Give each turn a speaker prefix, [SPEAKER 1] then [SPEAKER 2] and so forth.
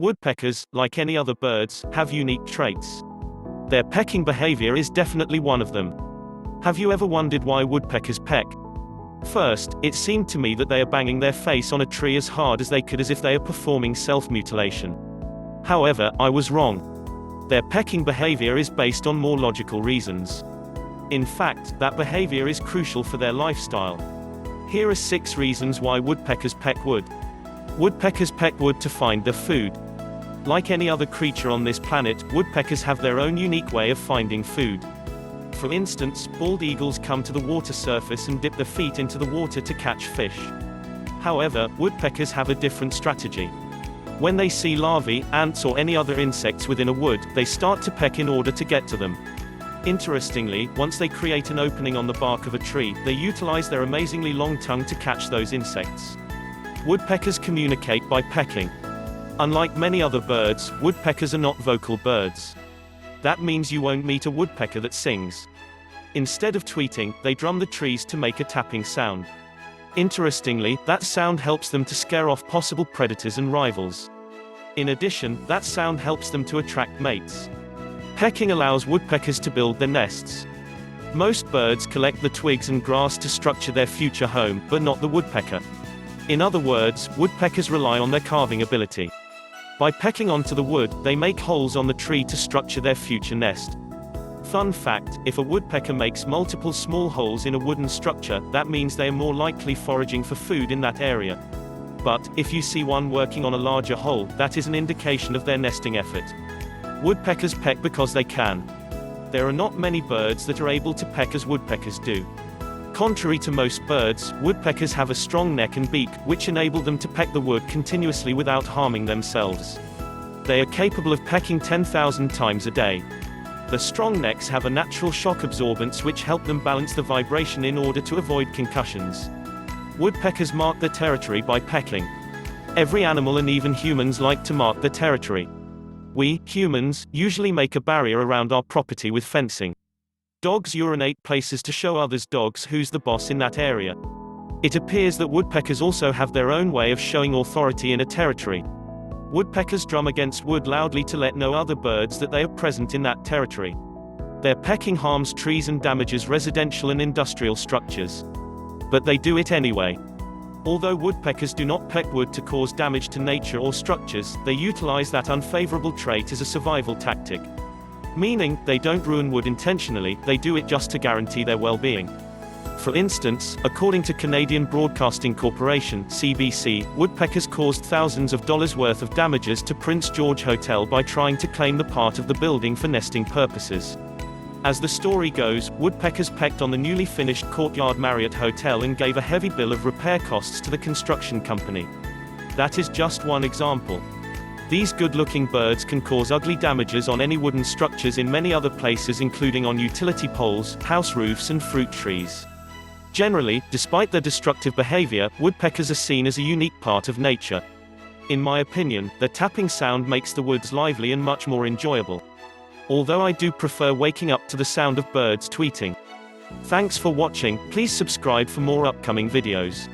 [SPEAKER 1] Woodpeckers, like any other birds, have unique traits. Their pecking behavior is definitely one of them. Have you ever wondered why woodpeckers peck? First, it seemed to me that they are banging their face on a tree as hard as they could, as if they are performing self-mutilation. However, I was wrong. Their pecking behavior is based on more logical reasons. In fact, that behavior is crucial for their lifestyle. Here are 6 reasons why woodpeckers peck wood. Woodpeckers peck wood to find their food. Like any other creature on this planet, woodpeckers have their own unique way of finding food. For instance, bald eagles come to the water surface and dip their feet into the water to catch fish. However, woodpeckers have a different strategy. When they see larvae, ants or any other insects within a wood, they start to peck in order to get to them. Interestingly, once they create an opening on the bark of a tree, they utilize their amazingly long tongue to catch those insects. Woodpeckers communicate by pecking. Unlike many other birds, woodpeckers are not vocal birds. That means you won't meet a woodpecker that sings. Instead of tweeting, they drum the trees to make a tapping sound. Interestingly, that sound helps them to scare off possible predators and rivals. In addition, that sound helps them to attract mates. Pecking allows woodpeckers to build their nests. Most birds collect the twigs and grass to structure their future home, but not the woodpecker. In other words, woodpeckers rely on their carving ability. By pecking onto the wood, they make holes on the tree to structure their future nest. Fun fact, if a woodpecker makes multiple small holes in a wooden structure, that means they are more likely foraging for food in that area. But, if you see one working on a larger hole, that is an indication of their nesting effort. Woodpeckers peck because they can. There are not many birds that are able to peck as woodpeckers do. Contrary to most birds, woodpeckers have a strong neck and beak, which enable them to peck the wood continuously without harming themselves. They are capable of pecking 10,000 times a day. The strong necks have a natural shock absorbance which help them balance the vibration in order to avoid concussions. Woodpeckers mark their territory by pecking. Every animal and even humans like to mark their territory. We, humans, usually make a barrier around our property with fencing. Dogs urinate places to show others dogs who's the boss in that area. It appears that woodpeckers also have their own way of showing authority in a territory. Woodpeckers drum against wood loudly to let know other birds that they are present in that territory. Their pecking harms trees and damages residential and industrial structures. But they do it anyway. Although woodpeckers do not peck wood to cause damage to nature or structures, they utilize that unfavorable trait as a survival tactic. Meaning, they don't ruin wood intentionally, they do it just to guarantee their well-being. For instance, according to Canadian Broadcasting Corporation (CBC), woodpeckers caused thousands of dollars worth of damages to Prince George Hotel by trying to claim the part of the building for nesting purposes. As the story goes, woodpeckers pecked on the newly finished Courtyard Marriott Hotel and gave a heavy bill of repair costs to the construction company. That is just one example. These good-looking birds can cause ugly damages on any wooden structures in many other places, including on utility poles, house roofs and fruit trees. Generally, despite their destructive behavior, woodpeckers are seen as a unique part of nature. In my opinion, their tapping sound makes the woods lively and much more enjoyable. Although I do prefer waking up to the sound of birds tweeting. Thanks for watching, please subscribe for more upcoming videos.